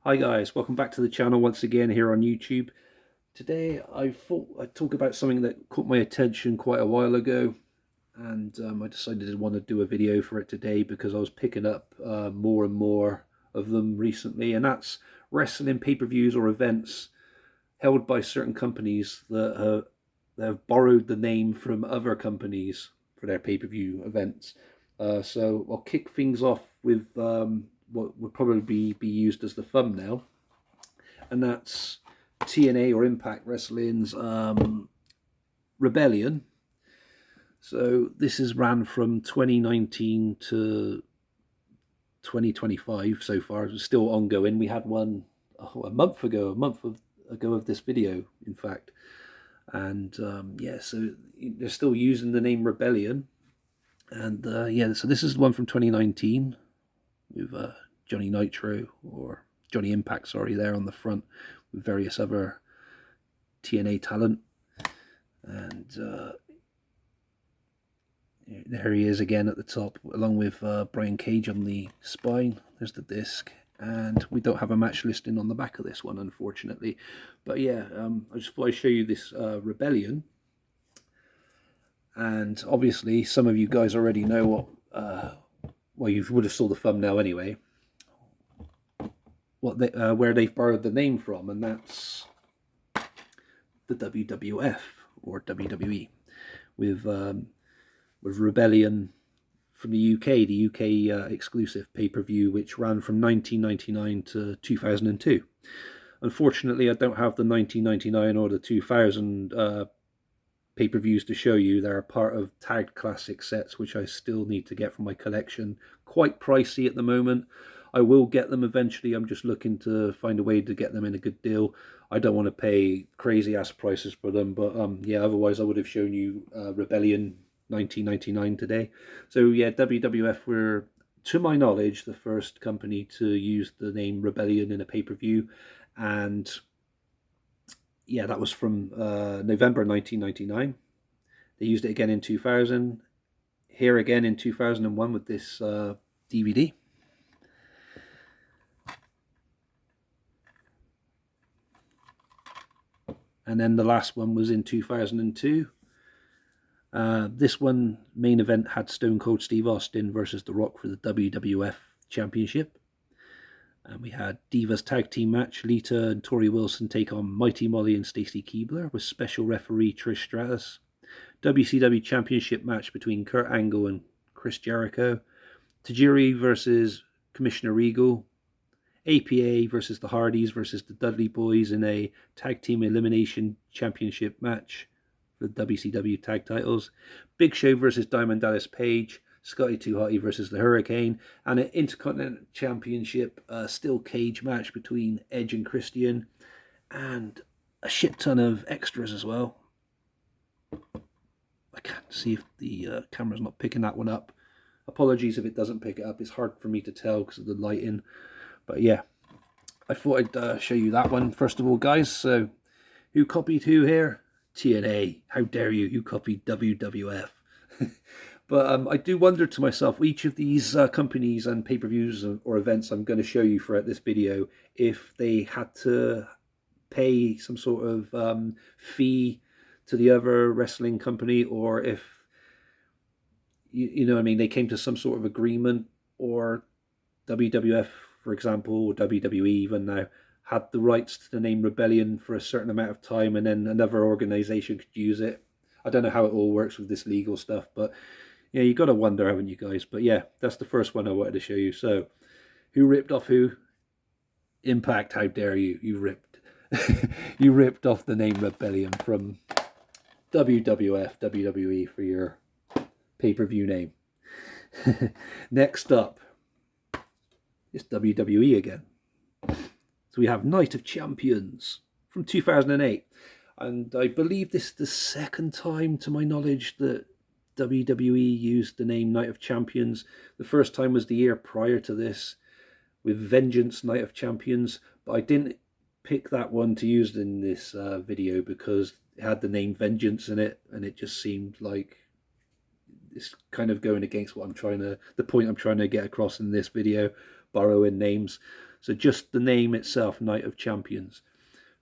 Hi guys, welcome back to the channel once again here on YouTube. Today I thought I'd talk about something that caught my attention quite a while ago, and I decided to want to do a video for it today because I was picking up more and more of them recently, and that's wrestling pay-per-views or events held by certain companies that have borrowed the name from other companies for their pay-per-view events. So I'll kick things off with what would probably be used as the thumbnail, and that's TNA or Impact Wrestling's Rebellion. So this is ran from 2019 to 2025 so far. It's still ongoing. We had one a month ago, ago of this video, in fact. And yeah, so they're still using the name Rebellion. And yeah, so this is the one from 2019 with Johnny Nitro, or Johnny Impact, sorry, there on the front with various other TNA talent. And there he is again at the top, along with Brian Cage on the spine. There's the disc. And we don't have a match listing on the back of this one, unfortunately. But yeah, I just thought I'd show you this Rebellion. And obviously, some of you guys already know what, well, you would have saw the thumbnail anyway, where they've borrowed the name from, and that's the WWF or WWE with Rebellion from the UK exclusive pay-per-view, which ran from 1999 to 2002. Unfortunately, I don't have the 1999 or the 2000 pay-per-views to show you. They're a part of tagged classic sets, which I still need to get from my collection. Quite pricey at the moment. I will get them eventually. I'm just looking to find a way to get them in a good deal. I don't want to pay crazy ass prices for them, but yeah, otherwise I would have shown you Rebellion 1999 today. So yeah, WWF were, to my knowledge, the first company to use the name Rebellion in a pay-per-view, and yeah, that was from November 1999. They used it again in 2000, here again in 2001 with this DVD. And then the last one was in 2002. This one, main event, had Stone Cold Steve Austin versus The Rock for the WWF Championship. And we had Divas Tag Team match. Lita and Tori Wilson take on Mighty Molly and Stacy Keibler with special referee Trish Stratus. WCW Championship match between Kurt Angle and Chris Jericho. Tajiri versus Commissioner Regal. APA versus the Hardys versus the Dudley Boys in a Tag Team Elimination Championship match for the WCW tag titles. Big Show versus Diamond Dallas Page. Scotty 2 Hotty versus the Hurricane, and an Intercontinental Championship steel cage match between Edge and Christian, and a shit ton of extras as well. I can't see if the camera's not picking that one up. Apologies if it doesn't pick it up. It's hard for me to tell because of the lighting. But yeah, I thought I'd show you that one first of all, guys. So, who copied who here? TNA. How dare you? You copied WWF. But I do wonder to myself, each of these companies and pay-per-views or events I'm going to show you throughout this video, if they had to pay some sort of fee to the other wrestling company, or if, you know what I mean, they came to some sort of agreement, or WWF, for example, or WWE even now, had the rights to the name Rebellion for a certain amount of time, and then another organization could use it. I don't know how it all works with this legal stuff, but yeah, you got to wonder, haven't you guys? But yeah, that's the first one I wanted to show you. So, who ripped off who? Impact, how dare you? You ripped. You ripped off the name Rebellion from WWF, WWE for your pay-per-view name. Next up, it's WWE again. So we have Night of Champions from 2008. And I believe this is the second time, to my knowledge, that WWE used the name Night of Champions. The first time was the year prior to this with Vengeance Night of Champions, but I didn't pick that one to use in this video because it had the name Vengeance in it, and it just seemed like it's kind of going against what the point I'm trying to get across in this video, borrowing names. So just the name itself, Night of Champions,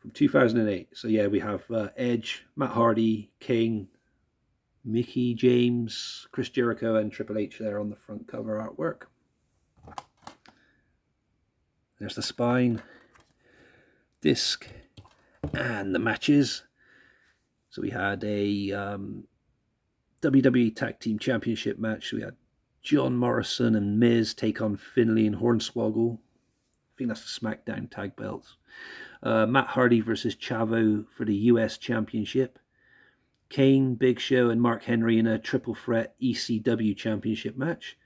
from 2008. So yeah, we have Edge, Matt Hardy, Kane, Mickie James, Chris Jericho, and Triple H there on the front cover artwork. There's the spine, disc, and the matches. So we had a WWE Tag Team Championship match. So we had John Morrison and Miz take on Finlay and Hornswoggle. I think that's the SmackDown tag belts. Matt Hardy versus Chavo for the US Championship. Kane, Big Show, and Mark Henry in a triple threat ECW Championship match.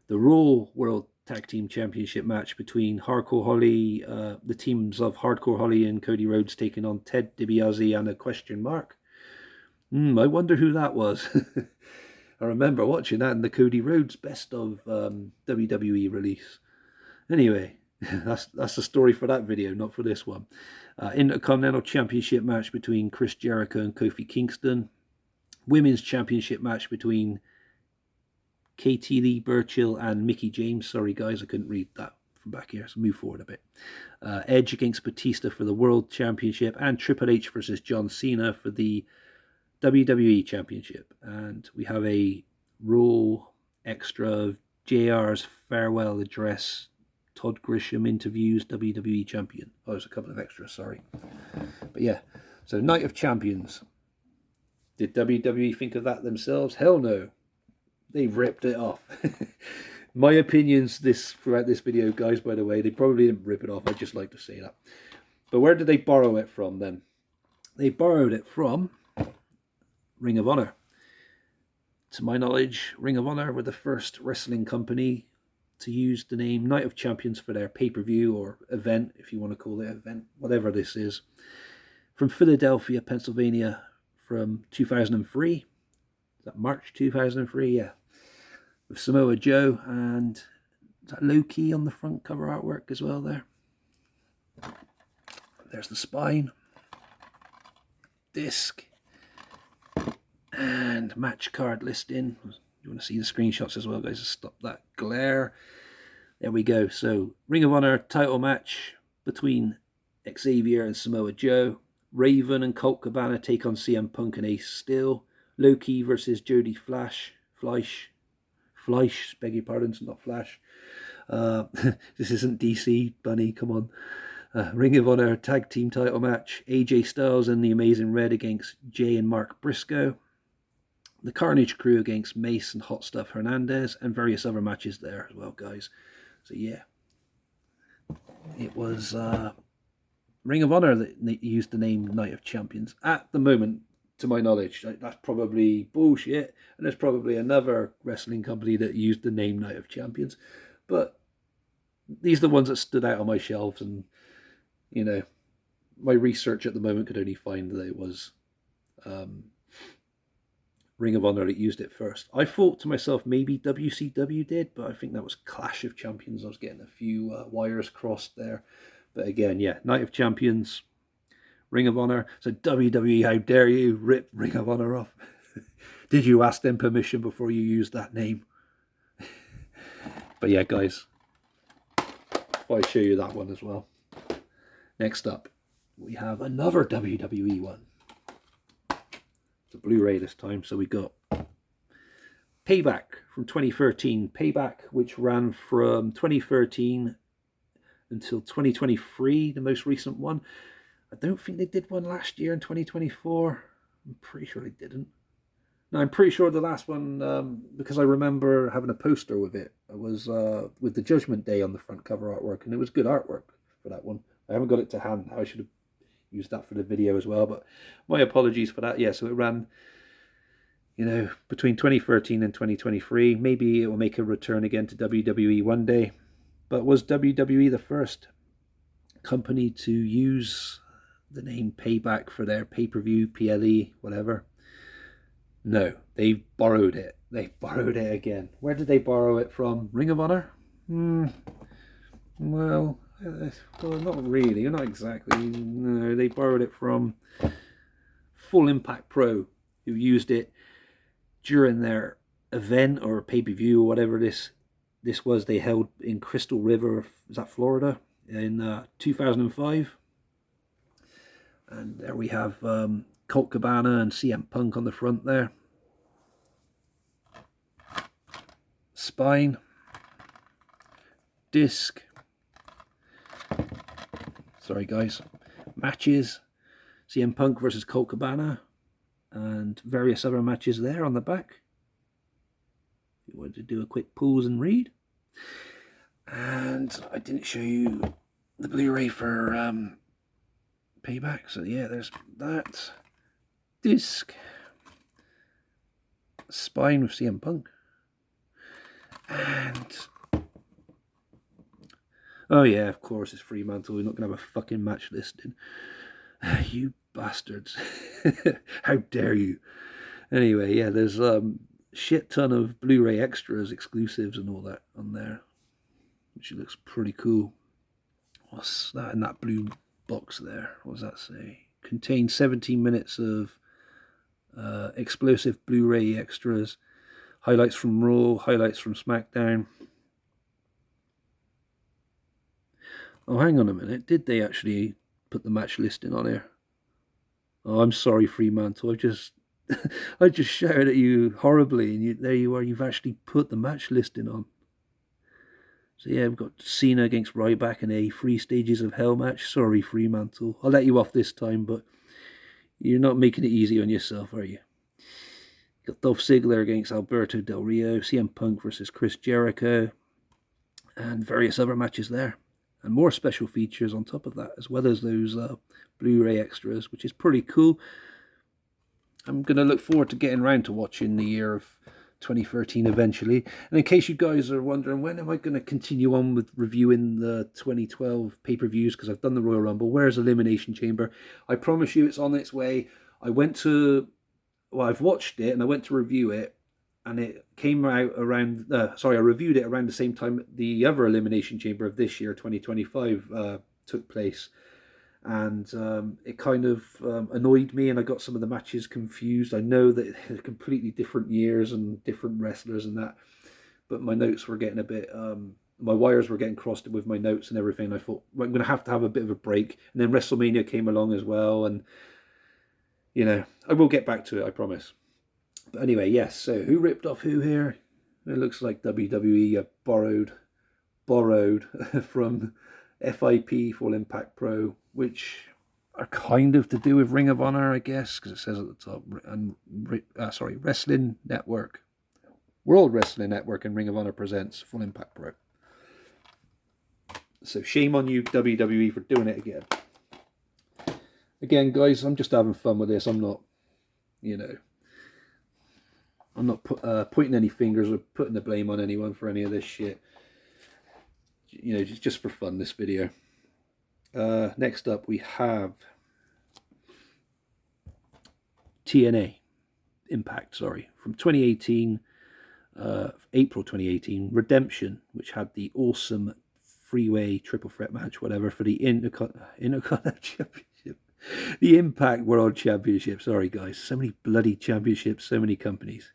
The Raw World Tag Team Championship match between Hardcore Holly, the teams of Hardcore Holly and Cody Rhodes taking on Ted DiBiase and a question mark. I wonder who that was. I remember watching that in the Cody Rhodes best of WWE release. Anyway, that's the story for that video, not for this one. Intercontinental Championship match between Chris Jericho and Kofi Kingston. Women's Championship match between Katie Lee Burchill and Mickie James. Sorry guys, I couldn't read that from back here, so move forward a bit. Edge against Batista for the World Championship, and Triple H versus John Cena for the WWE Championship. And we have a Raw extra of JR's farewell address. Todd Grisham interviews WWE Champion. Oh, there's a couple of extras, sorry. But yeah, so Night of Champions. Did WWE think of that themselves? Hell no. They ripped it off. My opinions throughout this video, guys, by the way, they probably didn't rip it off. I'd just like to say that. But where did they borrow it from then? They borrowed it from Ring of Honor. To my knowledge, Ring of Honor were the first wrestling company to use the name Night of Champions for their pay-per-view or event, if you want to call it event, whatever this is. From Philadelphia, Pennsylvania, from 2003. Is that March 2003? Yeah. With Samoa Joe, and is that Low-Ki on the front cover artwork as well there? There's the spine. Disc. And match card listing. You want to see the screenshots as well, guys? Stop that glare. There we go. So, Ring of Honor title match between Xavier and Samoa Joe. Raven and Colt Cabana take on CM Punk and Ace Steel. Low-Ki versus Jody Fleisch, beg your pardon, it's not Flash. This isn't DC, Bunny, come on. Ring of Honor tag team title match. AJ Styles and the Amazing Red against Jay and Mark Briscoe. The Carnage Crew against Mace and Hot Stuff Hernandez, and various other matches there as well, guys. So yeah, it was Ring of Honor that used the name Night of Champions. At the moment, to my knowledge, that's probably bullshit, and there's probably another wrestling company that used the name Night of Champions, but these are the ones that stood out on my shelves, and you know, my research at the moment could only find that it was Ring of Honor that used it first. I thought to myself maybe WCW did, but I think that was Clash of Champions. I was getting a few wires crossed there. But again, yeah, Night of Champions, Ring of Honor. So WWE, how dare you rip Ring of Honor off? Did you ask them permission before you used that name? But yeah, guys, I'll show you that one as well. Next up, we have another WWE one. It's a Blu-ray this time, so we got Payback from 2013. Payback, which ran from 2013 until 2023, the most recent one. I don't think they did one last year in 2024. I'm pretty sure they didn't. No, I'm pretty sure the last one, because I remember having a poster with it. It was with the Judgment Day on the front cover artwork, and it was good artwork for that one. I haven't got it to hand. I should have used that for the video as well, but my apologies for that. Yeah, so it ran, you know, between 2013 and 2023. Maybe it will make a return again to WWE one day. But was WWE the first company to use the name Payback for their pay-per-view, PLE, whatever? No, they borrowed it. They borrowed it again. Where did they borrow it from? Ring of Honor? Well, not really. Not exactly. No, they borrowed it from Full Impact Pro, who used it during their event or pay-per-view or whatever this was. They held in Crystal River, is that Florida? in 2005. And there we have Colt Cabana and CM Punk on the front there. Spine. Disc. Sorry guys. Matches. CM Punk versus Colt Cabana. And various other matches there on the back. If you wanted to do a quick pause and read. And I didn't show you the Blu-ray for Payback. So yeah, there's that. Disc. Spine with CM Punk. And oh yeah, of course it's Fremantle. We're not going to have a fucking match listed. You bastards. How dare you. Anyway, yeah, there's shit ton of Blu-ray extras, exclusives and all that on there, which looks pretty cool. What's that in that blue box there? What does that say? Contains 17 minutes of explosive Blu-ray extras, highlights from Raw, highlights from SmackDown. Oh, hang on a minute. Did they actually put the match listing on here? Oh, I'm sorry, Fremantle. I just shouted at you horribly, and there you are. You've actually put the match listing on. So yeah, we've got Cena against Ryback in a 3 Stages of Hell match. Sorry, Fremantle. I'll let you off this time, but you're not making it easy on yourself, are you? Got Dolph Ziggler against Alberto Del Rio, CM Punk versus Chris Jericho, and various other matches there. And more special features on top of that, as well as those Blu-ray extras, which is pretty cool. I'm going to look forward to getting around to watching the year of 2013 eventually. And in case you guys are wondering, when am I going to continue on with reviewing the 2012 pay-per-views, because I've done the Royal Rumble, where's Elimination Chamber? I promise you it's on its way. I've watched it and I went to review it, and it came out around, I reviewed it around the same time the other Elimination Chamber of this year, 2025, took place. And it kind of annoyed me, and I got some of the matches confused. I know that they're completely different years and different wrestlers and that, but my notes were getting a bit, my wires were getting crossed with my notes and everything. I thought, well, I'm going to have a bit of a break. And then WrestleMania came along as well, and, you know, I will get back to it, I promise. But anyway, yes, so who ripped off who here? It looks like WWE borrowed from FIP, Full Impact Pro, which are kind of to do with Ring of Honor, I guess, because it says at the top, and Wrestling Network. World Wrestling Network and Ring of Honor presents Full Impact Pro. So shame on you, WWE, for doing it again. Again, guys, I'm just having fun with this. I'm not, I'm not pointing any fingers or putting the blame on anyone for any of this shit. Just for fun, this video. Next up, we have TNA Impact, from 2018, April 2018, Redemption, which had the awesome freeway triple threat match, whatever, for the Intercontinental Championship. The Impact World Championship. Sorry, guys. So many bloody championships, so many companies.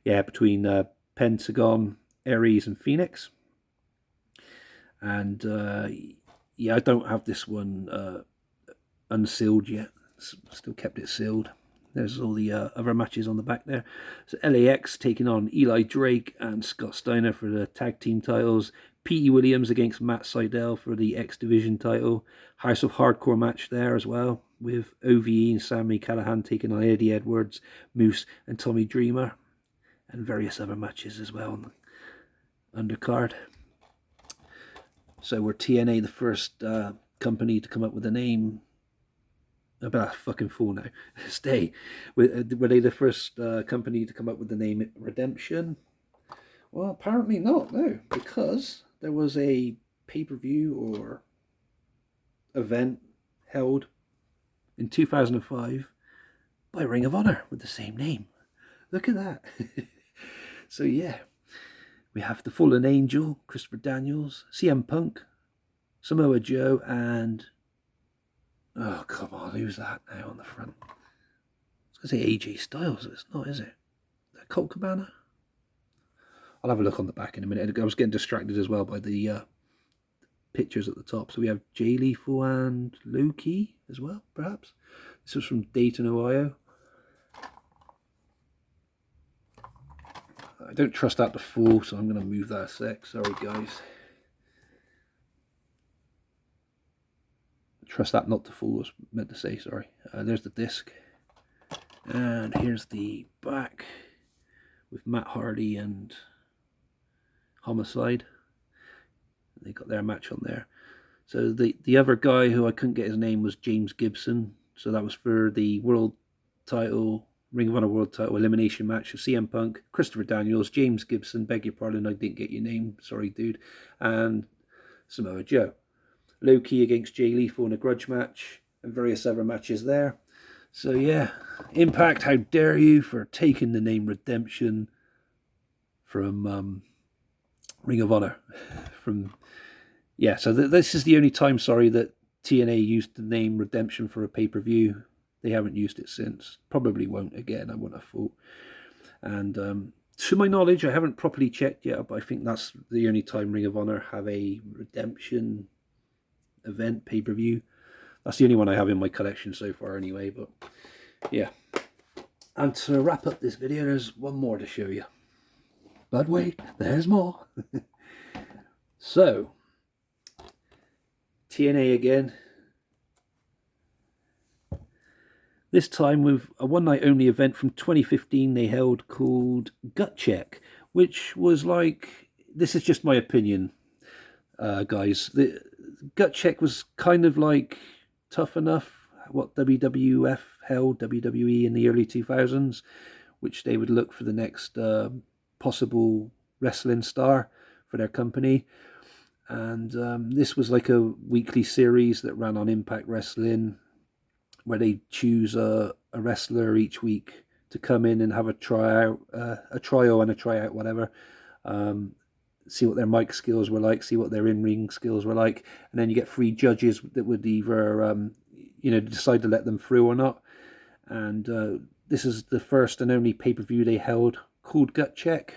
Yeah, between Pentagon, Aries, and Phoenix. And I don't have this one unsealed yet. Still kept it sealed. There's all the other matches on the back there. So LAX taking on Eli Drake and Scott Steiner for the tag team titles. Petey Williams against Matt Sydal for the X Division title. House of Hardcore match there as well, with OVE and Sami Callihan taking on Eddie Edwards, Moose, and Tommy Dreamer. And various other matches as well on the undercard. So were TNA the first company to come up with a name? I'm about a fucking fool now. Stay. Were they the first company to come up with the name Redemption? Well, apparently not, no. Because there was a pay-per-view or event held in 2005 by Ring of Honor with the same name. Look at that. So yeah. We have the Fallen Angel, Christopher Daniels, CM Punk, Samoa Joe, and... oh, come on, who's that now on the front? I was going to say AJ Styles, it's not, is it? Is that Colt Cabana? I'll have a look on the back in a minute. I was getting distracted as well by the pictures at the top. So we have Jay Lethal and Low Ki as well, perhaps. This was from Dayton, Ohio. I don't trust that to full, so I'm going to move that a sec. Sorry, guys. Trust that not to full, I was meant to say, sorry. There's the disc. And here's the back with Matt Hardy and Homicide. They got their match on there. So the other guy who I couldn't get his name was James Gibson. So that was for the world title, Ring of Honor world title elimination match of CM Punk, Christopher Daniels, James Gibson, beg your pardon, I didn't get your name, sorry dude, and Samoa Joe. Low Ki against Jay Lethal in a grudge match, and various other matches there. So yeah, Impact, how dare you for taking the name Redemption from Ring of Honor. So this is the only time, sorry, that TNA used the name Redemption for a pay-per-view. They haven't used it since. Probably won't again, I wouldn't have thought. And to my knowledge, I haven't properly checked yet, but I think that's the only time Ring of Honor have a Redemption event pay-per-view. That's the only one I have in my collection so far anyway, but yeah. And to wrap up this video, there's one more to show you. But wait, there's more. So, TNA again. This time with a one-night-only event from 2015 they held called Gut Check, which was like, this is just my opinion, guys. The Gut Check was kind of like Tough Enough, what WWF held, WWE in the early 2000s, which they would look for the next possible wrestling star for their company. And this was like a weekly series that ran on Impact Wrestling, where they choose a wrestler each week to come in and have a tryout, a trial and a tryout, whatever. See what their mic skills were like, see what their in-ring skills were like, and then you get 3 judges that would either, decide to let them through or not. And this is the first and only pay-per-view they held called Gut Check,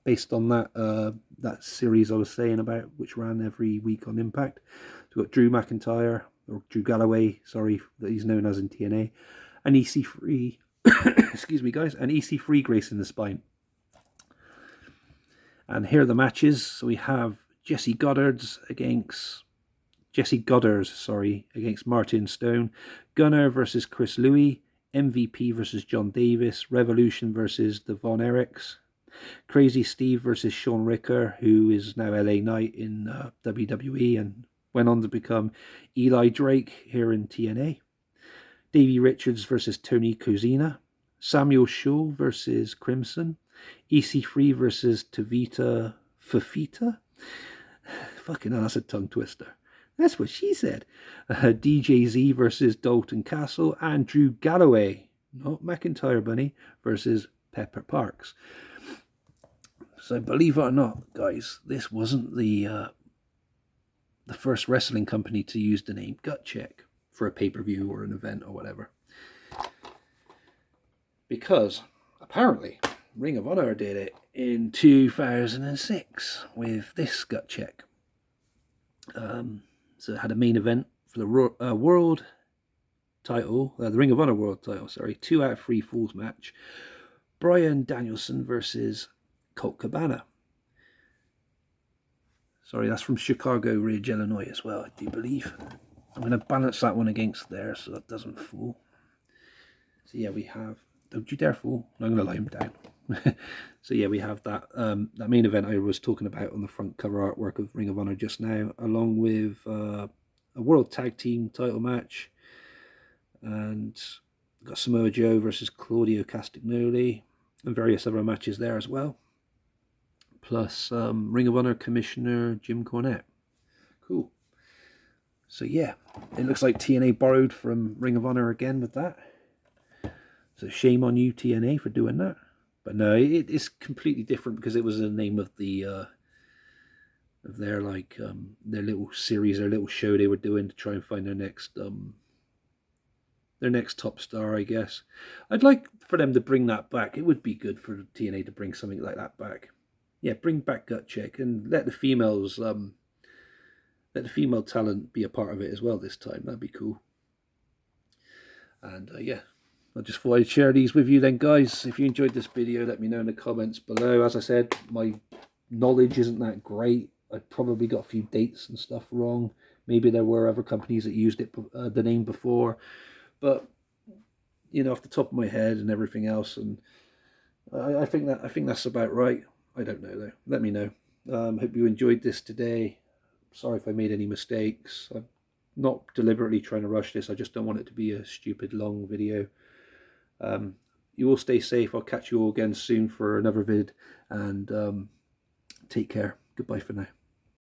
based on that series I was saying about, which ran every week on Impact. So we've got Drew McIntyre, or Drew Galloway, sorry, that he's known as in TNA, and EC3, excuse me guys, and EC3 gracing the spine. And here are the matches. So we have Jesse Goddard's against Martin Stone, Gunner versus Chris Louis, MVP versus John Davis, Revolution versus the Von Erichs, Crazy Steve versus Sean Ricker, who is now LA Knight in WWE and went on to become Eli Drake here in TNA, Davey Richards versus Tony Kozina, Samuel Shaw versus Crimson, EC3 versus Tavita Fafita. Fucking hell, that's a tongue twister. That's what she said. DJZ versus Dalton Castle, and Drew Galloway, not McIntyre Bunny, versus Pepper Parks. So believe it or not, guys, this wasn't the first wrestling company to use the name Gut Check for a pay-per-view or an event or whatever. Because apparently Ring of Honor did it in 2006 with this Gut Check. So it had a main event for the world title, the Ring of Honor world title, 2 out of 3 falls match. Bryan Danielson versus Colt Cabana. Sorry, that's from Chicago Ridge, Illinois as well, I do believe. I'm going to balance that one against there so that doesn't fall. So yeah, we have... Don't you dare fall. I'm going to lie him down. So yeah, we have that that main event I was talking about on the front cover artwork of Ring of Honor just now, along with a World Tag Team title match. And got Samoa Joe versus Claudio Castagnoli and various other matches there as well. Plus Ring of Honor Commissioner Jim Cornette. Cool. So yeah, it looks like TNA borrowed from Ring of Honor again with that. So shame on you, TNA, for doing that. But no, it's completely different because it was the name of the of their their little series, their little show they were doing to try and find their next top star, I guess. I'd like for them to bring that back. It would be good for TNA to bring something like that back. Yeah, bring back Gut Check and let the females let the female talent be a part of it as well this time. That'd be cool. And yeah, I just thought I'd share these with you then, guys. If you enjoyed this video, let me know in the comments below. As I said, my knowledge isn't that great. I probably got a few dates and stuff wrong. Maybe there were other companies that used it, the name before, but you know, off the top of my head and everything else, and I think that's about right. I don't know though. Let me know. Hope you enjoyed this today. Sorry if I made any mistakes. I'm not deliberately trying to rush this. I just don't want it to be a stupid long video. You all stay safe. I'll catch you all again soon for another vid, and take care. Goodbye for now.